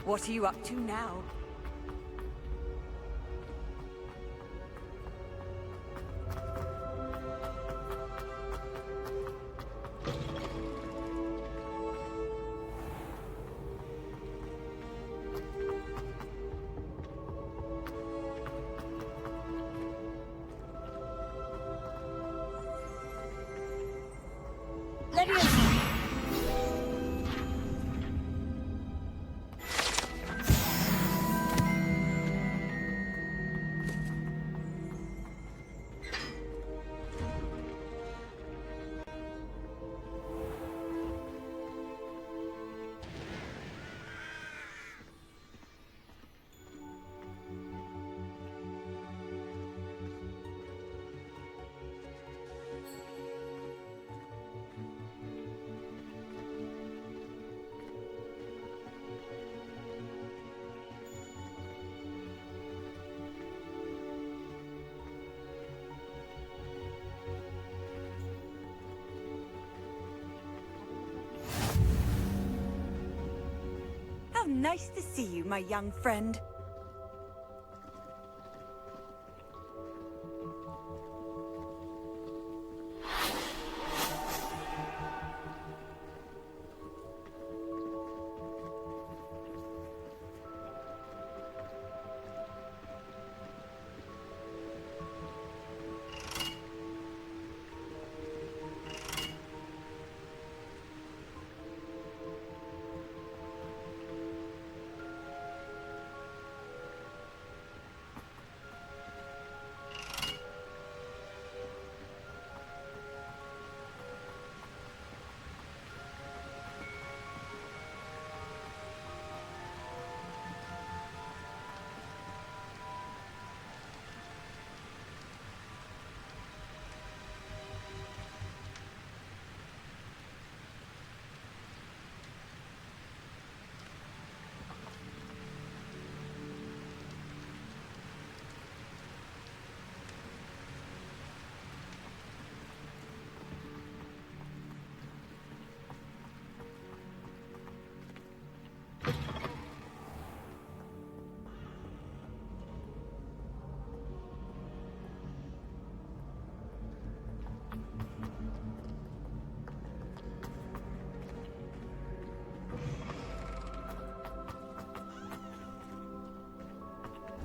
What are you up to now? How nice to see you, my young friend.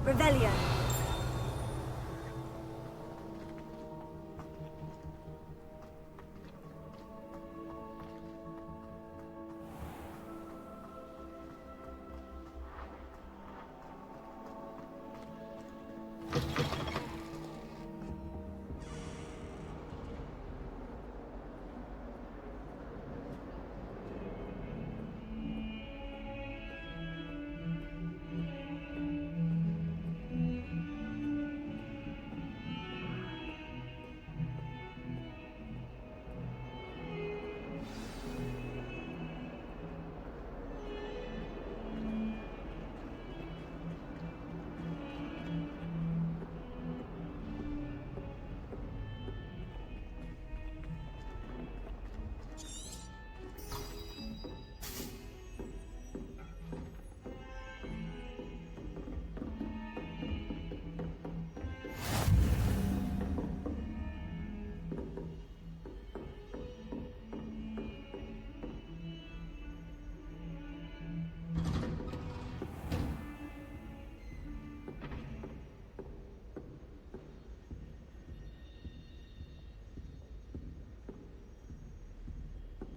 Revelio.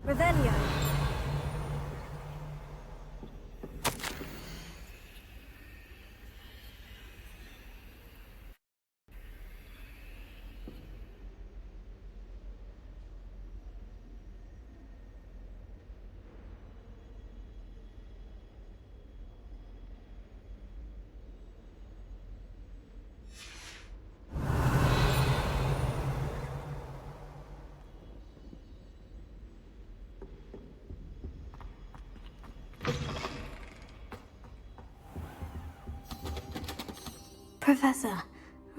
Revelio. Professor,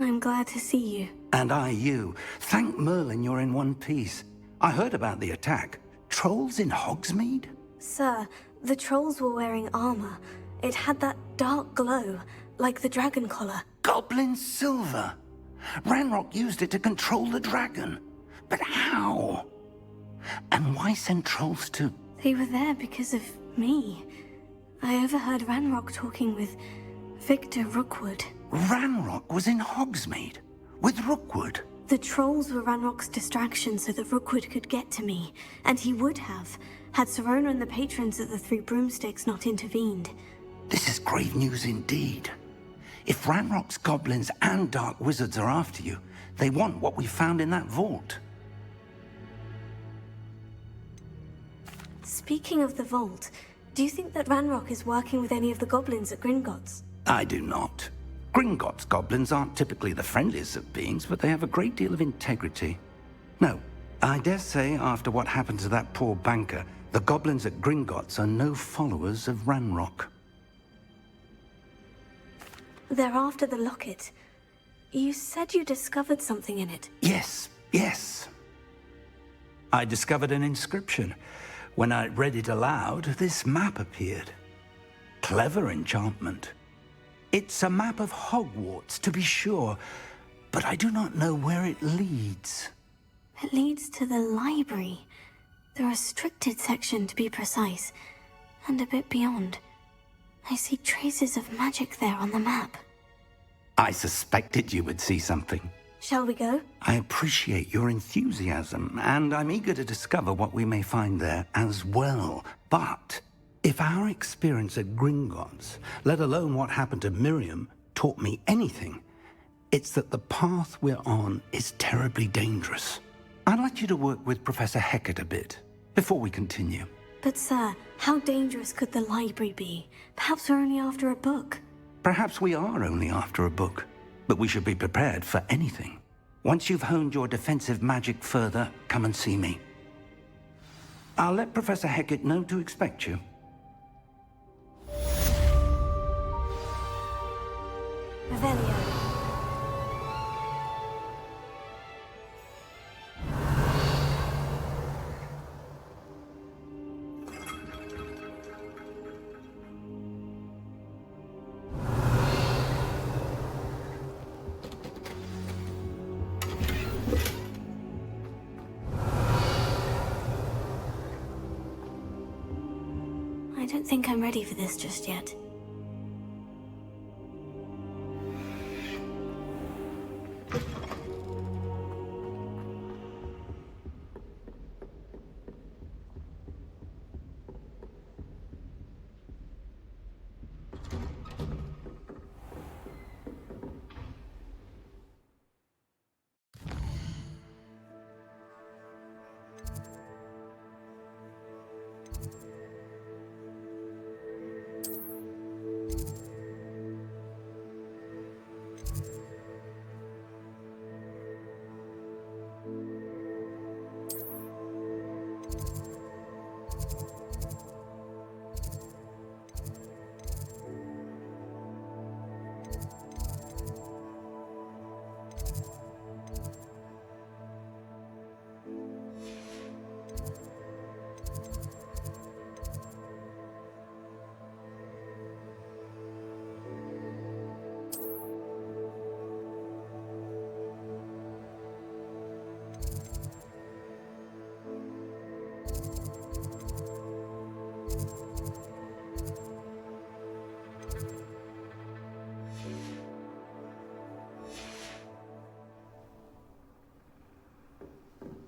I'm glad to see you. And I you. Thank Merlin you're in one piece. I heard about the attack. Trolls in Hogsmeade? Sir, the trolls were wearing armor. It had that dark glow, like the dragon collar. Goblin silver! Ranrock used it to control the dragon. But how? And why send trolls to... They were there because of me. I overheard Ranrock talking with Victor Rookwood. Ranrock was in Hogsmeade with Rookwood. The trolls were Ranrock's distraction so that Rookwood could get to me, and he would have, had Serona and the patrons of the Three Broomsticks not intervened. This is grave news indeed. If Ranrock's goblins and dark wizards are after you, they want what we found in that vault. Speaking of the vault, do you think that Ranrock is working with any of the goblins at Gringotts? I do not. Gringotts goblins aren't typically the friendliest of beings, but they have a great deal of integrity. No, I dare say after what happened to that poor banker, the goblins at Gringotts are no followers of Ranrock. They're after the locket. You said you discovered something in it. Yes. I discovered an inscription. When I read it aloud, this map appeared. Clever enchantment. It's a map of Hogwarts, to be sure, but I do not know where it leads. It leads to the library. The restricted section, to be precise, and a bit beyond. I see traces of magic there on the map. I suspected you would see something. Shall we go? I appreciate your enthusiasm, and I'm eager to discover what we may find there as well. But if our experience at Gringotts, let alone what happened to Miriam, taught me anything, it's that the path we're on is terribly dangerous. I'd like you to work with Professor Hecat a bit before we continue. But sir, how dangerous could the library be? Perhaps we're only after a book. Perhaps we are only after a book, but we should be prepared for anything. Once you've honed your defensive magic further, come and see me. I'll let Professor Hecat know to expect you. Revelio. I don't think I'm ready for this just yet.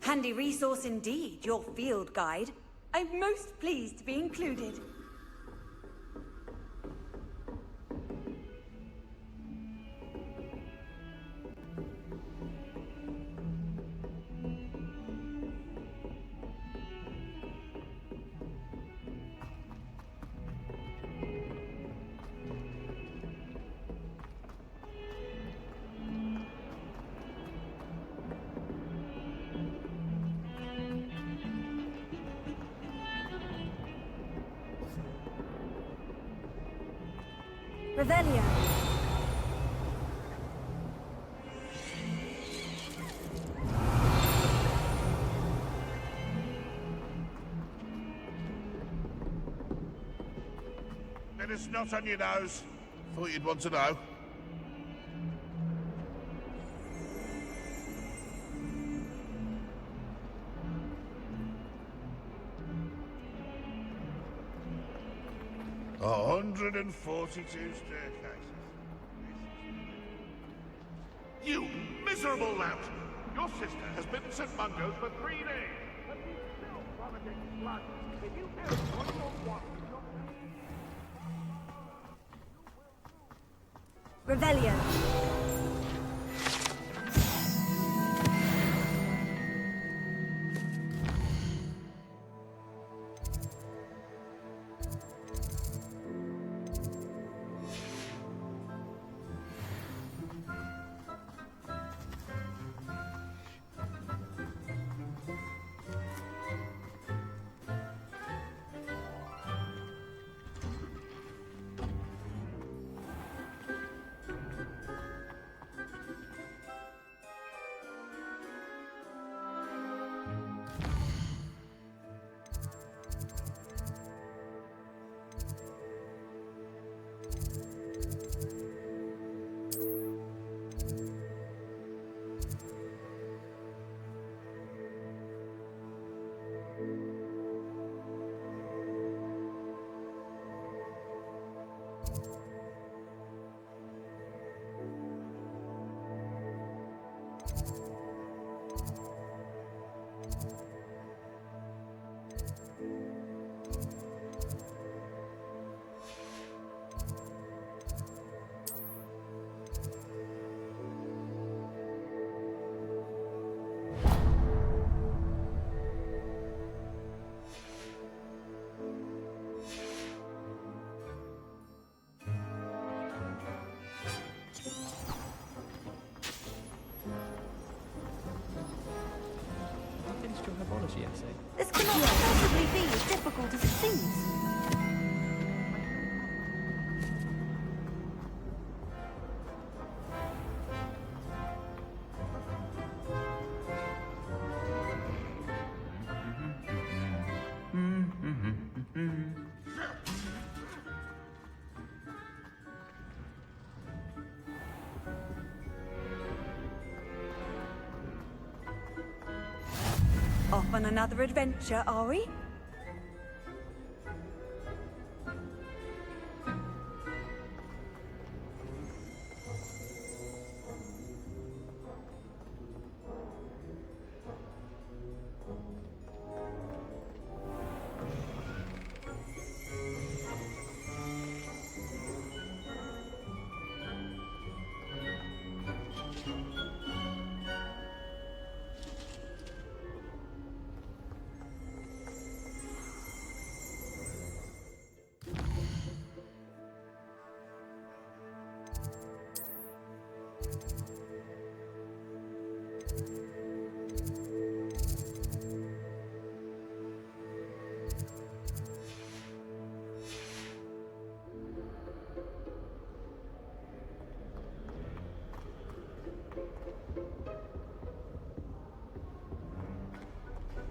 Handy resource indeed, your field guide. I'm most pleased to be included. Revelio. bit of snot on your nose. Thought you'd want to know. A 142 staircases. You miserable lout! Your sister has been at St. Mungo's for 3 days, but she's still vomiting blood. If you feel what you want, Revelio. Essay. This cannot possibly be as difficult as it seems. Off on another adventure, are we?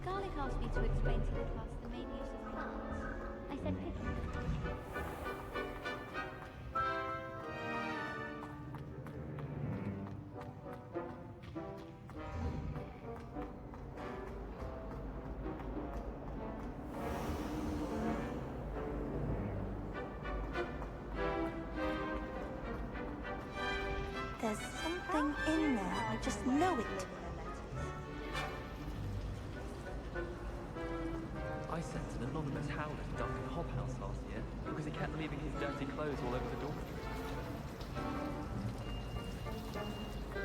Garlic asked me to explain to the class the main use of plants. I said picking. There's something in there, I just know it. I sent an anonymous howler to Duncan Hobhouse last year because he kept leaving his dirty clothes all over the dormitory.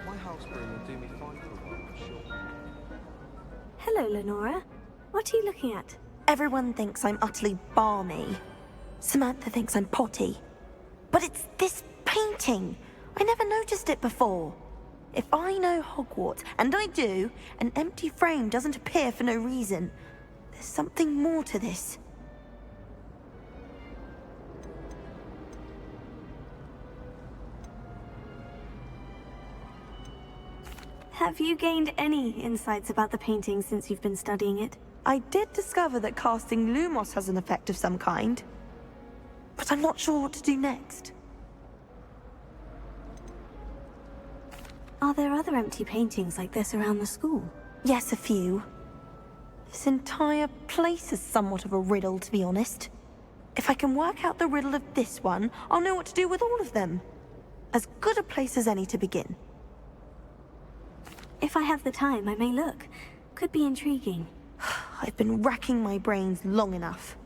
My house broom will do me fine for a while, I'm sure. Hello, Lenora. What are you looking at? Everyone thinks I'm utterly balmy. Samantha thinks I'm potty. But it's this painting. I never noticed it before. If I know Hogwarts, and I do, an empty frame doesn't appear for no reason. There's something more to this. Have you gained any insights about the painting since you've been studying it? I did discover that casting Lumos has an effect of some kind. but I'm not sure what to do next. Are there other empty paintings like this around the school? Yes, a few. This entire place is somewhat of a riddle, to be honest. If I can work out the riddle of this one, I'll know what to do with all of them. As good a place as any to begin. If I have the time, I may look. Could be intriguing. I've been racking my brains long enough.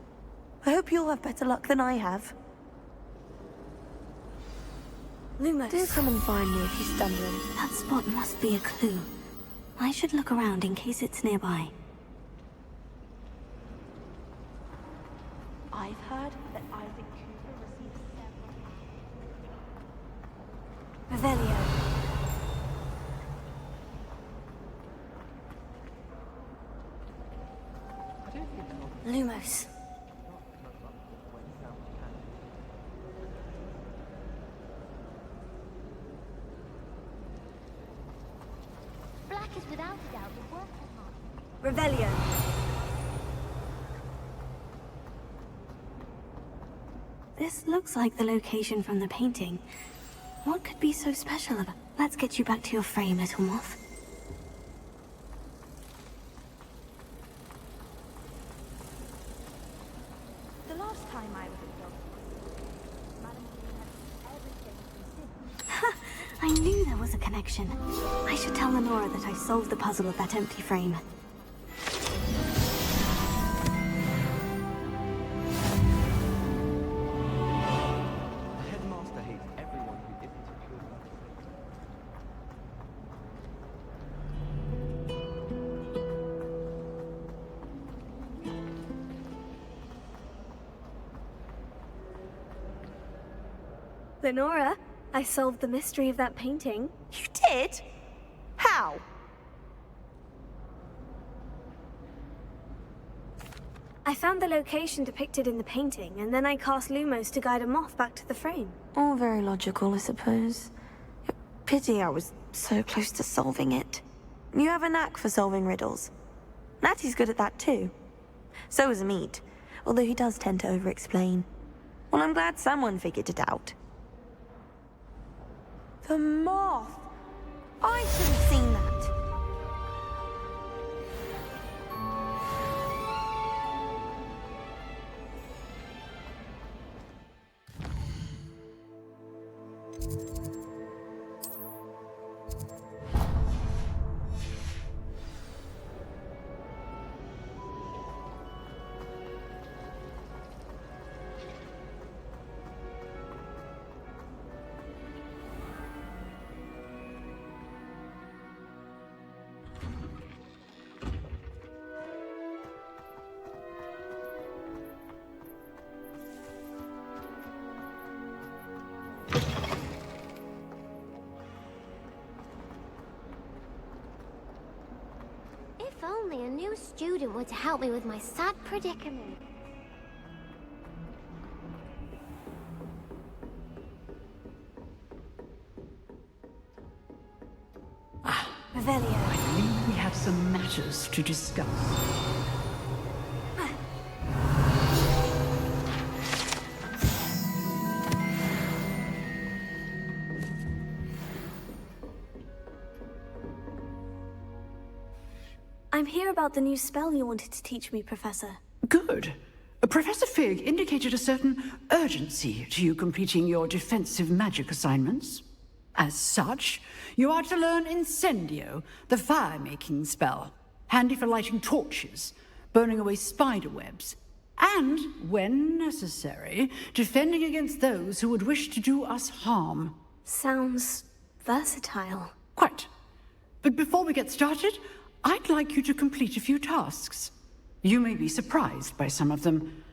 I hope you'll have better luck than I have. Lumos. Do come and find me if you stumble. That spot must be a clue. I should look around in case it's nearby. I've heard that Isaac Cooper received several... Revelio. Lumos. Black is without a doubt the worst of mine. Revelio. This looks like the location from the painting. What could be so special about... Let's get you back to your frame, little moth. The last time I was at Hogwarts, Madame Green had everything considered. I knew there was a connection. I should tell Lenora that I solved the puzzle of that empty frame. The headmaster hates everyone who isn't a children. Lenora, I solved the mystery of that painting. You did? How? I found the location depicted in the painting, and then I cast Lumos to guide a moth back to the frame. All very logical, I suppose. Pity I was so close to solving it. You have a knack for solving riddles. Natty's good at that too. So is Amit, although he does tend to over-explain. Well, I'm glad someone figured it out. The moth! I should have seen that. If only a new student were to help me with my sad predicament. Revelio. I believe we have some matters to discuss. I'm here about the new spell you wanted to teach me, Professor. Good. Professor Fig indicated a certain urgency to you completing your defensive magic assignments. As such, you are to learn Incendio, the fire-making spell, handy for lighting torches, burning away spider webs, and, when necessary, defending against those who would wish to do us harm. Sounds versatile. Quite. But before we get started, I'd like you to complete a few tasks. You may be surprised by some of them.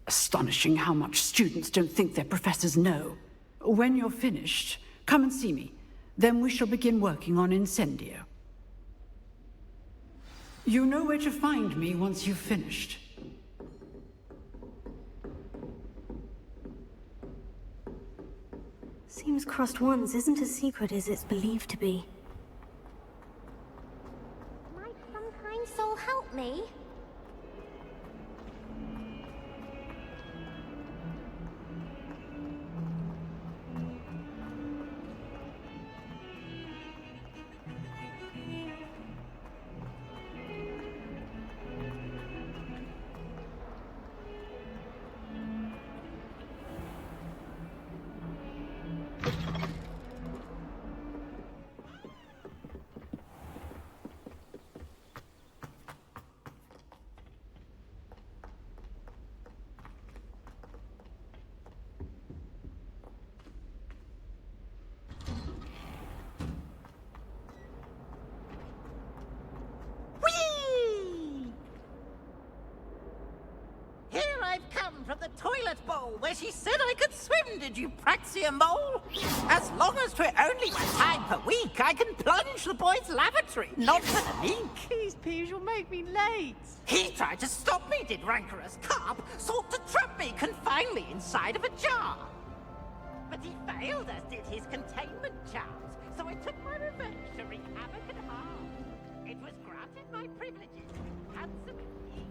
Astonishing how much students don't think their professors know. When you're finished, come and see me. Then we shall begin working on Incendio. You know where to find me once you've finished. Seems crossed ones isn't as secret as it's believed to be. Might some kind soul help me? I've come from the toilet bowl where she said I could swim, did you praxia mole? As long as 'twere only one time per week, I can plunge the boy's lavatory, not for the leak. Please, Peeves, you'll make me late. He tried to stop me, did rancorous carp, sought to trap me, confine me inside of a jar. But he failed, as did his containment charms, so I took my revenge to wreak havoc and harm. It was granted my privileges, handsome indeed.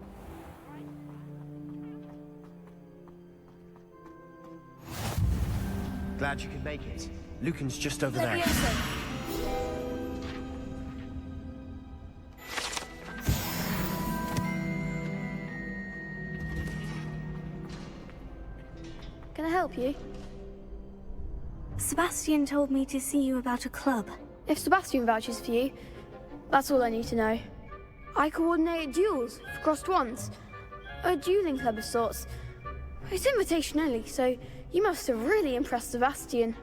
Glad you could make it. Lucan's just over there. Can I help you? Sebastian told me to see you about a club. If Sebastian vouches for you, that's all I need to know. I coordinate duels for crossed wands. A dueling club of sorts. It's invitation only, so you must have really impressed Sebastian.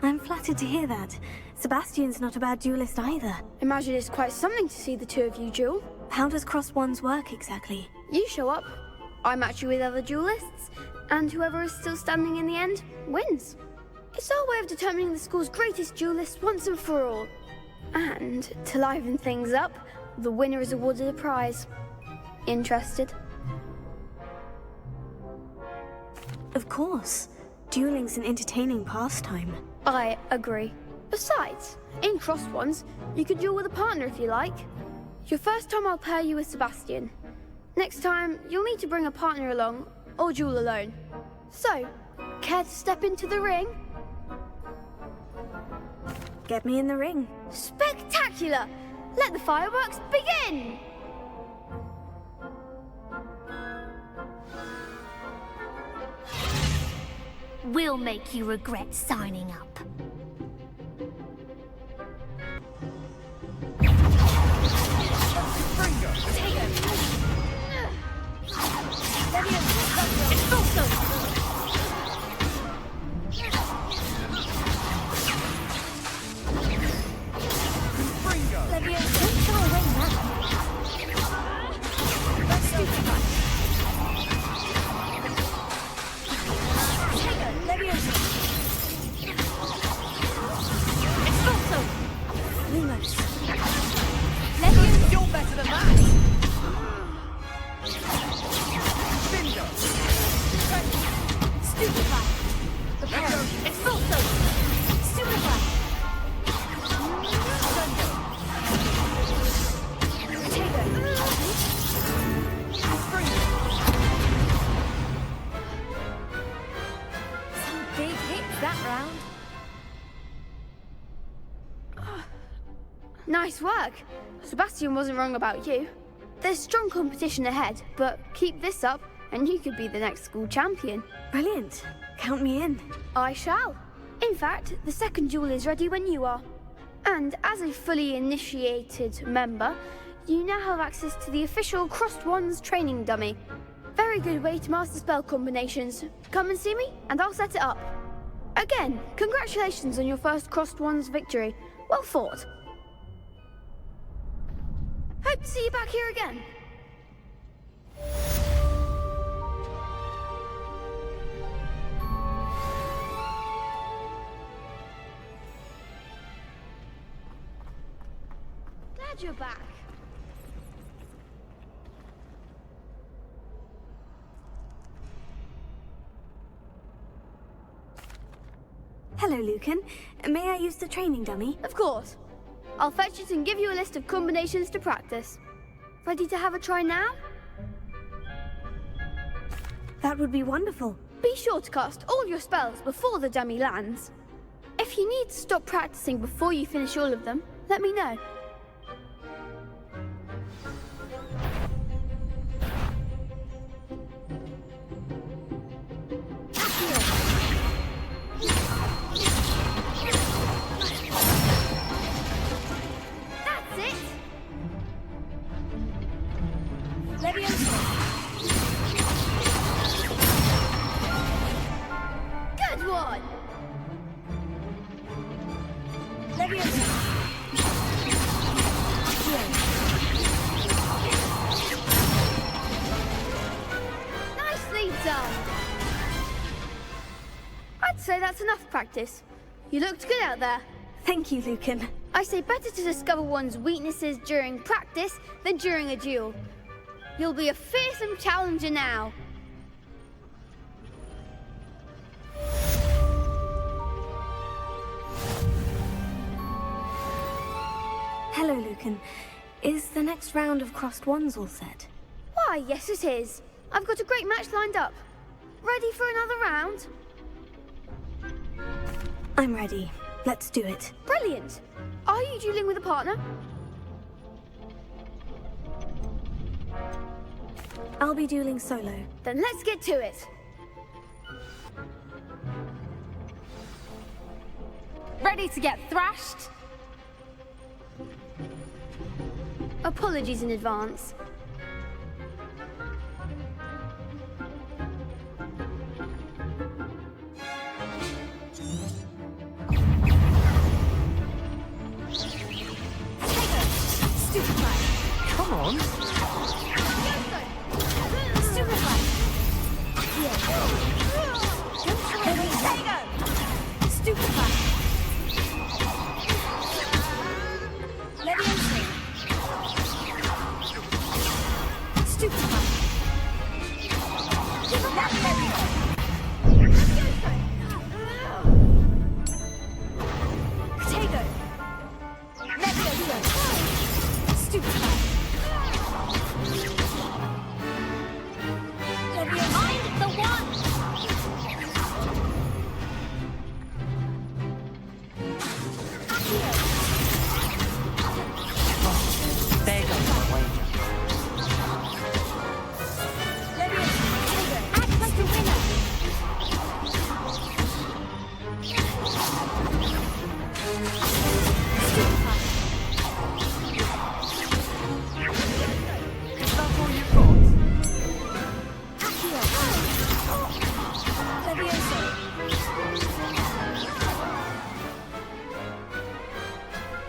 I'm flattered to hear that. Sebastian's not a bad duelist either. Imagine it's quite something to see the two of you duel. How does crossed wands work exactly? You show up, I match you with other duelists, and whoever is still standing in the end wins. It's our way of determining the school's greatest duelist once and for all. And to liven things up, the winner is awarded a prize. Interested? Of course. Dueling's an entertaining pastime. I agree. Besides, in crossed ones, you could duel with a partner if you like. Your first time I'll pair you with Sebastian. Next time, you'll need to bring a partner along, or duel alone. So, care to step into the ring? Get me in the ring. Spectacular! Let the fireworks begin! We'll make you regret signing up. Nice work. Sebastian wasn't wrong about you. There's strong competition ahead, but keep this up and you could be the next school champion. Brilliant. Count me in. I shall. In fact, the second duel is ready when you are. And as a fully initiated member, you now have access to the official Crossed Wands training dummy. Very good way to master spell combinations. Come and see me and I'll set it up. Again, congratulations on your first Crossed Wands victory. Well fought. Hope to see you back here again. Glad you're back. Hello, Lucan. May I use the training dummy? Of course. I'll fetch it and give you a list of combinations to practice. Ready to have a try now? That would be wonderful. Be sure to cast all your spells before the dummy lands. If you need to stop practicing before you finish all of them, let me know. Good one! That's enough practice. You looked good out there. Thank you, Lucan. I say better to discover one's weaknesses during practice than during a duel. You'll be a fearsome challenger now. Hello, Lucan. Is the next round of crossed wands all set? Why, yes it is. I've got a great match lined up. Ready for another round? I'm ready. Let's do it. Brilliant. Are you dueling with a partner? I'll be dueling solo. Then let's get to it. Ready to get thrashed? Apologies in advance. Come on.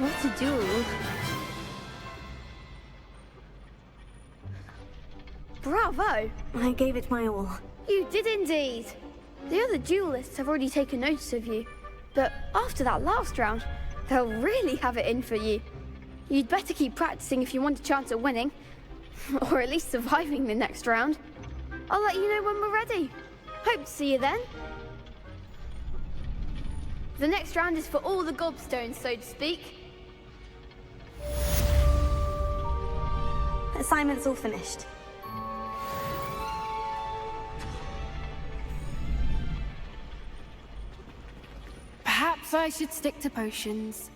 What a duel. Bravo! I gave it my all. You did indeed. The other duelists have already taken notice of you, but after that last round, they'll really have it in for you. You'd better keep practicing if you want a chance at winning, or at least surviving the next round. I'll let you know when we're ready. Hope to see you then. The next round is for all the gobstones, so to speak. Assignment's all finished. Perhaps I should stick to potions.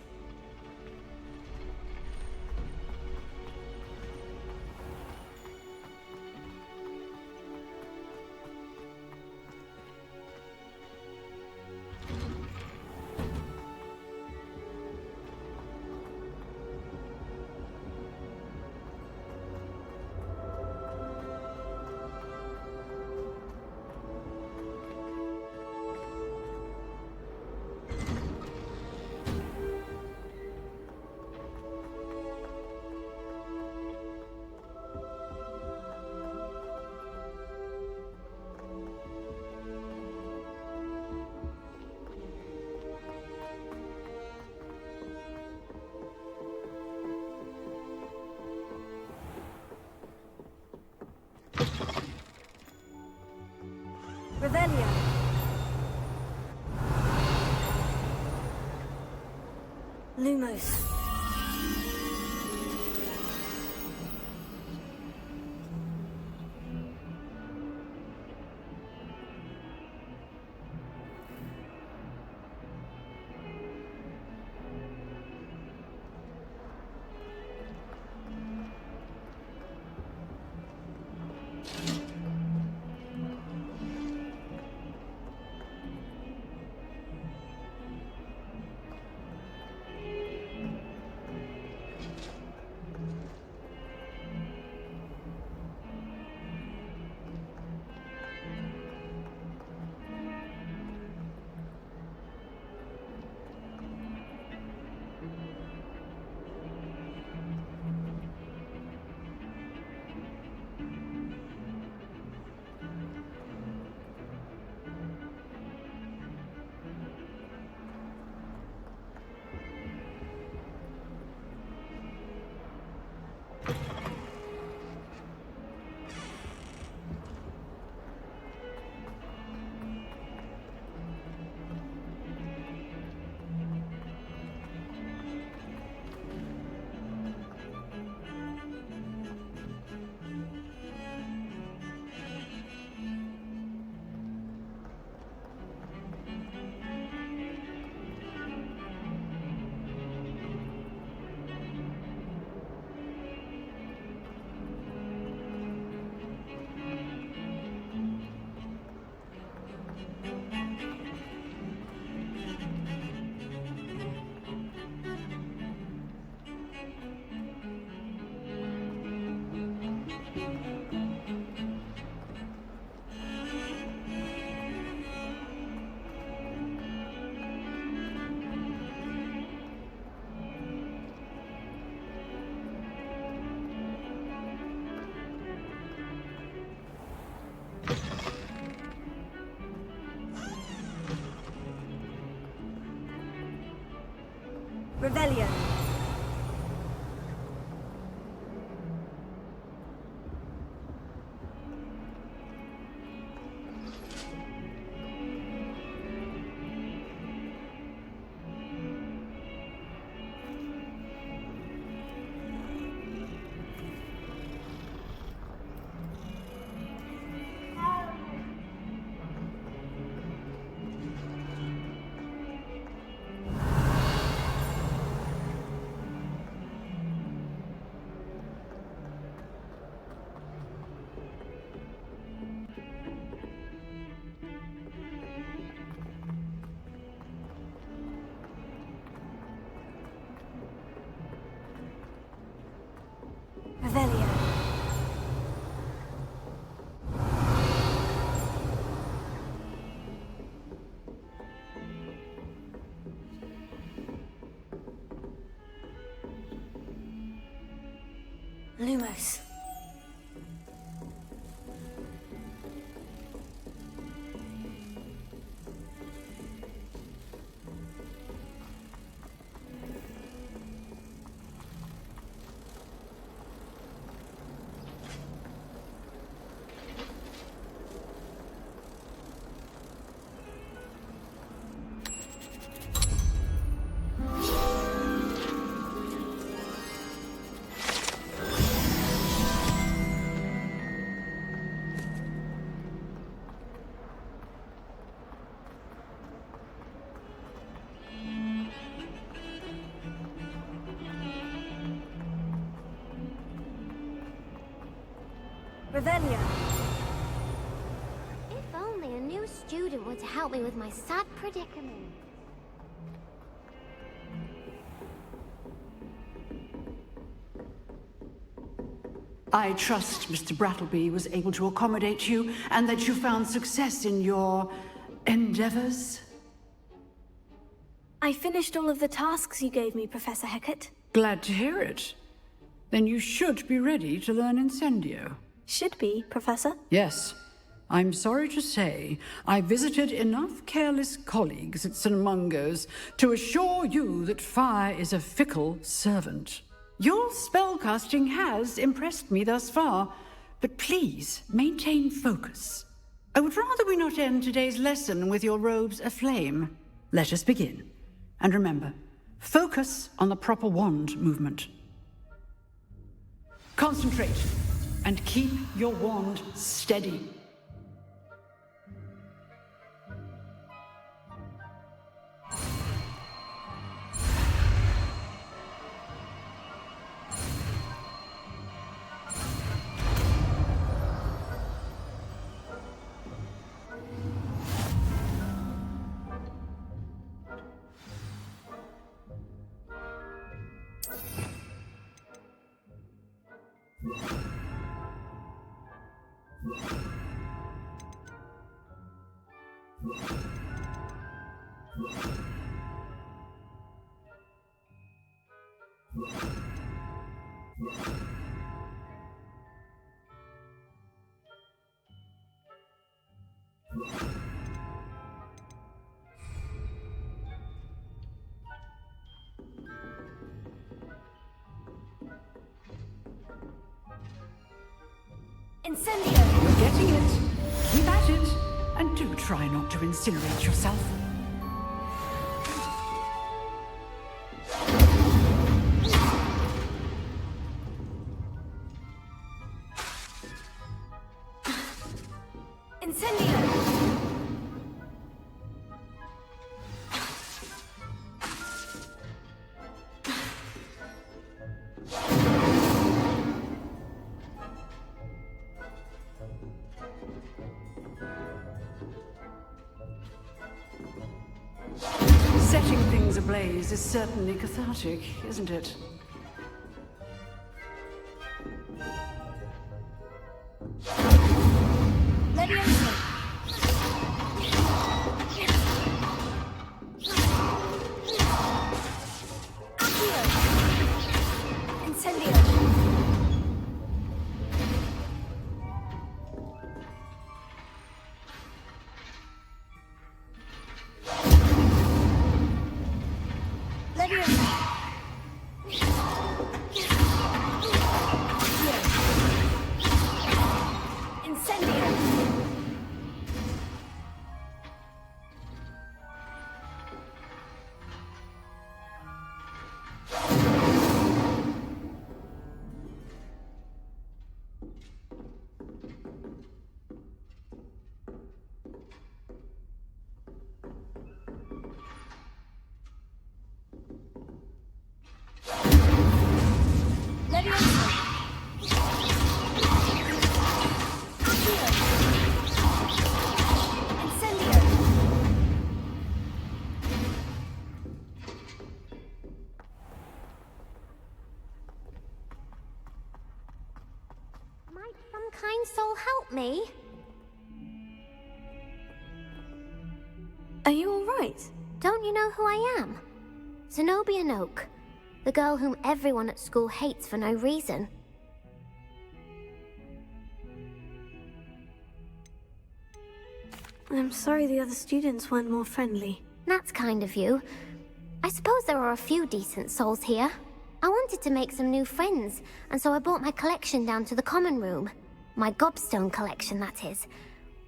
Revelio. Lumos. Revelio. Revelio. Lumos. Revelio. If only a new student were to help me with my sad predicament. I trust Mr. Brattleby was able to accommodate you and that you found success in your endeavors. I finished all of the tasks you gave me, Professor Hecat. Glad to hear it. Then you should be ready to learn Incendio. Should be, Professor. Yes. I'm sorry to say, I visited enough careless colleagues at St. Mungo's to assure you that fire is a fickle servant. Your spellcasting has impressed me thus far, but please maintain focus. I would rather we not end today's lesson with your robes aflame. Let us begin. And remember, focus on the proper wand movement. Concentrate, and keep your wand steady. Incendio! You're getting it. Keep at it. And do try not to incinerate yourself. Incendio! Setting things ablaze is certainly cathartic, isn't it? Leviosa! Accio! Incendio! Leviosa! Might some kind soul help me? Are you alright? Don't you know who I am? Zenobia Noak, the girl whom everyone at school hates for no reason. I'm sorry the other students weren't more friendly. That's kind of you. I suppose there are a few decent souls here. I wanted to make some new friends, and so I brought my collection down to the common room. My gobstone collection, that is.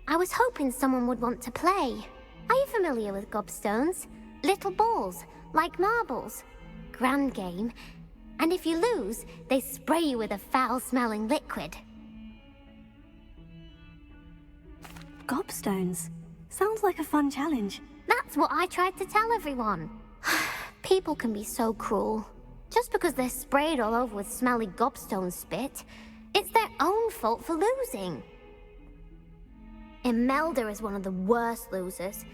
I was hoping someone would want to play. Are you familiar with gobstones? Little balls, like marbles. Grand game. And if you lose, they spray you with a foul-smelling liquid. Gobstones? Sounds like a fun challenge. That's what I tried to tell everyone. People can be so cruel. Just because they're sprayed all over with smelly gobstone spit, it's their own fault for losing. Imelda is one of the worst losers.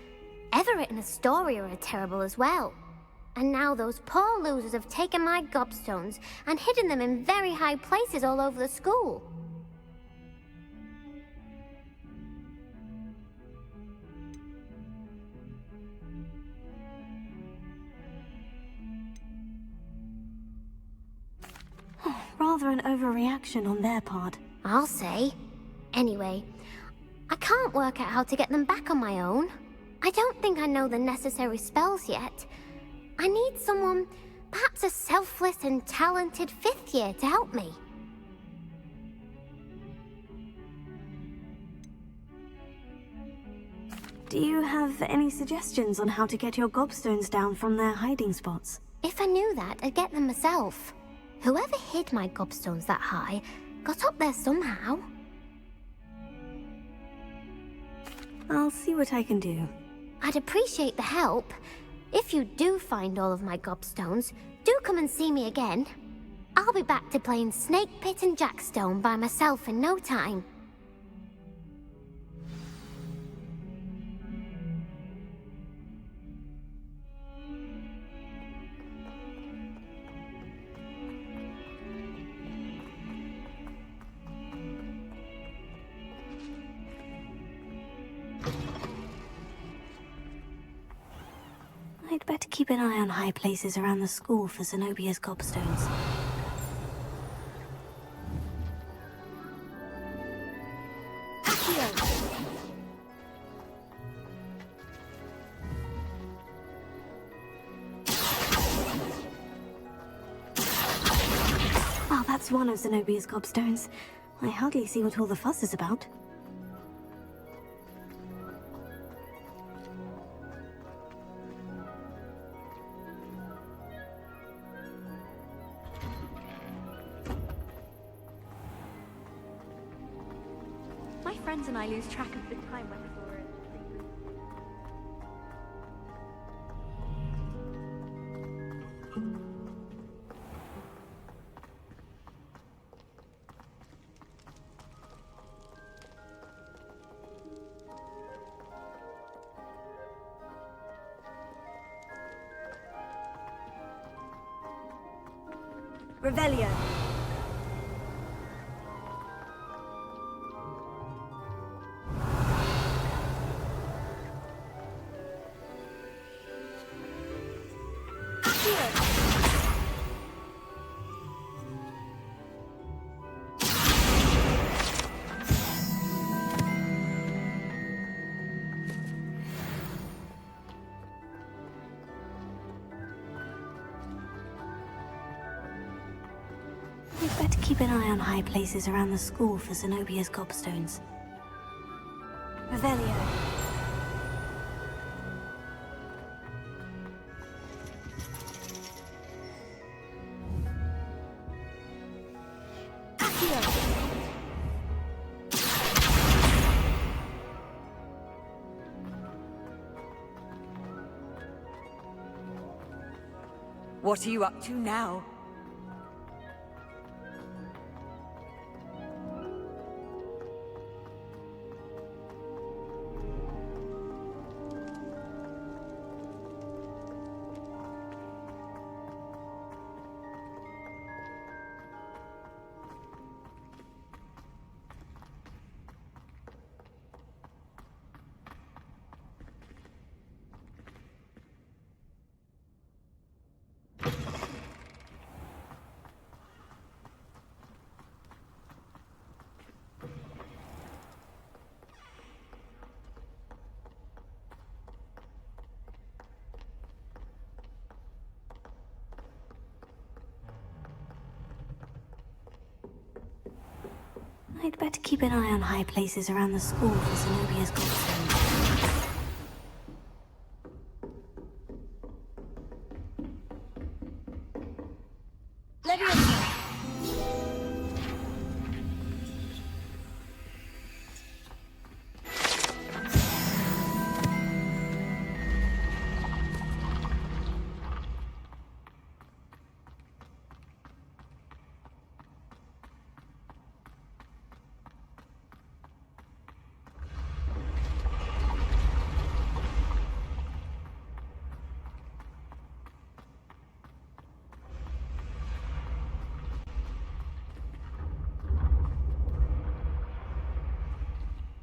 Everett and Astoria are terrible as well. And now those poor losers have taken my gobstones and hidden them in very high places all over the school. Rather an overreaction on their part. I'll say. Anyway, I can't work out how to get them back on my own. I don't think I know the necessary spells yet. I need someone, perhaps a selfless and talented 5th year to help me. Do you have any suggestions on how to get your gobstones down from their hiding spots? If I knew that, I'd get them myself. Whoever hid my gobstones that high got up there somehow. I'll see what I can do. I'd appreciate the help. If you do find all of my gobstones, do come and see me again. I'll be back to playing Snake Pit and Jackstone by myself in no time. I'd better keep an eye on high places around the school for Zenobia's gobstones. Well, that's one of Zenobia's gobstones. I hardly see what all the fuss is about. My friends and I lose track of the time when we're in. Revelio. I'd better keep an eye on high places around the school for Zenobia's gobstones. Revelio. What are you up to now? I'd better keep an eye on high places around the school for Zenobia's gobstones.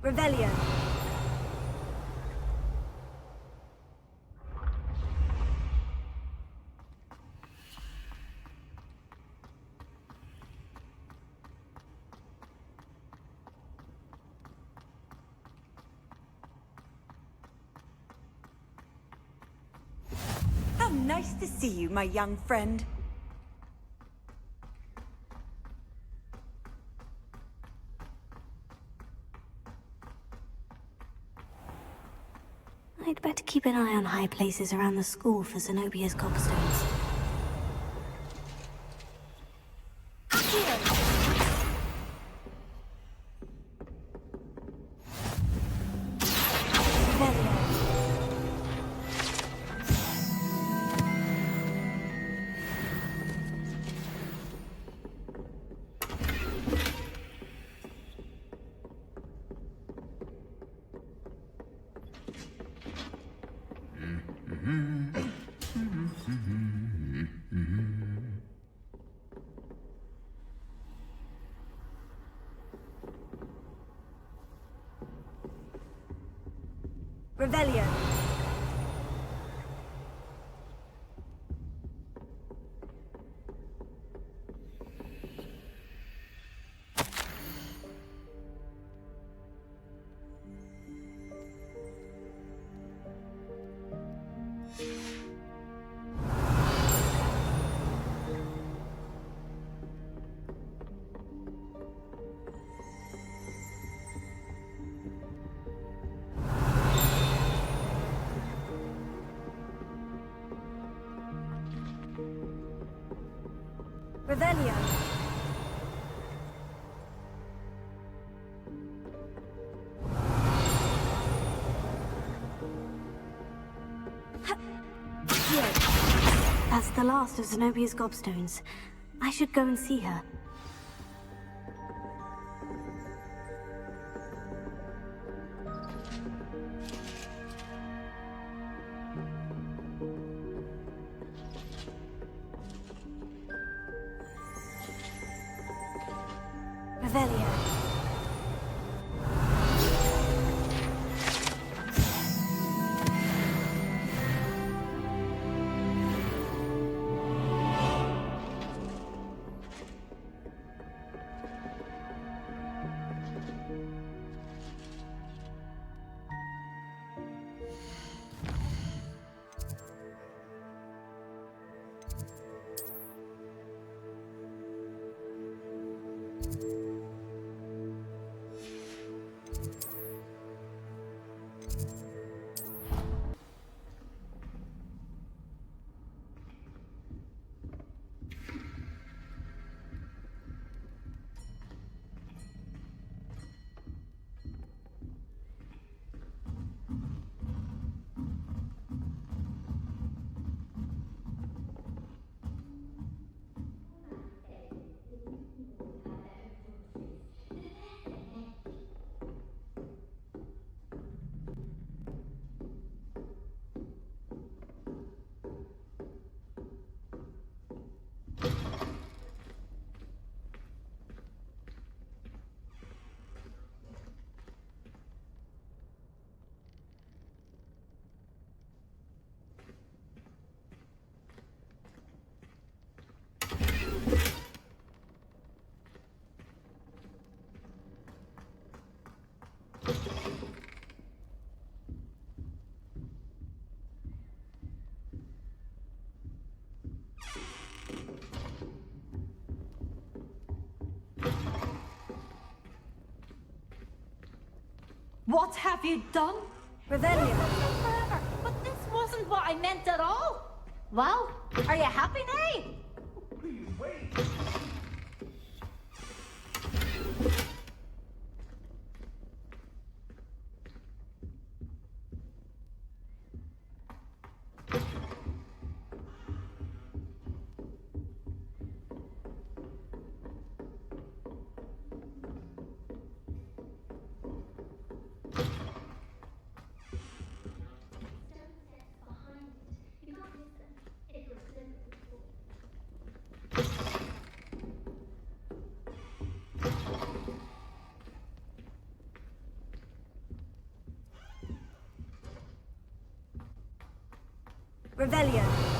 Revelio. How nice to see you, my young friend. I'd better keep an eye on high places around the school for Zenobia's gobstones. Revelio. Revelio. That's the last of Zenobia's gobstones. I should go and see her. Revelio. What have you done? Revelio. Forever, but this wasn't what I meant at all. Well, are you happy now? Please wait. Revelio.